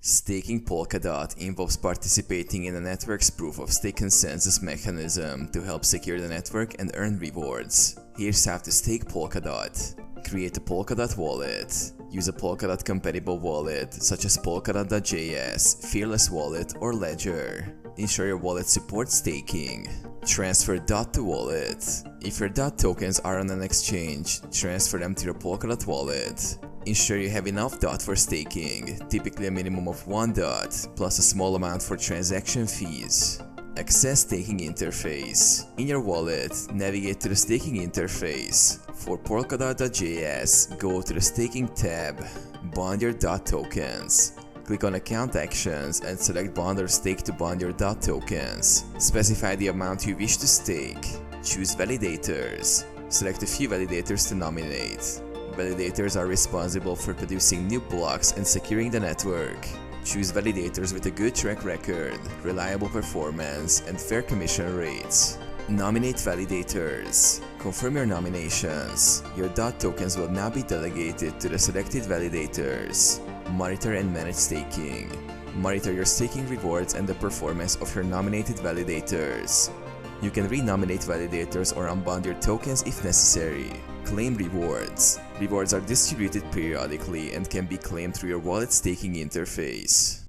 Staking Polkadot involves participating in the network's proof-of-stake consensus mechanism to help secure the network and earn rewards. Here's how to stake Polkadot. Create a Polkadot wallet. Use a Polkadot-compatible wallet such as Polkadot.js, Fearless Wallet, or Ledger. Ensure your wallet supports staking. Transfer DOT to wallet. If your DOT tokens are on an exchange, transfer them to your Polkadot wallet. Ensure you have enough DOT for staking, typically a minimum of 1 DOT, plus a small amount for transaction fees. Access staking interface. In your wallet, navigate to the staking interface. For Polkadot.js, go to the staking tab, bond your DOT tokens. Click on Account Actions and select Bond or Stake to bond your DOT tokens. Specify the amount you wish to stake. Choose Validators. Select a few validators to nominate. Validators are responsible for producing new blocks and securing the network. Choose validators with a good track record, reliable performance, and fair commission rates. Nominate validators. Confirm your nominations. Your DOT tokens will now be delegated to the selected validators. Monitor and manage staking. Monitor your staking rewards and the performance of your nominated validators. You can renominate validators or unbond your tokens if necessary. Claim rewards. Rewards are distributed periodically and can be claimed through your wallet staking interface.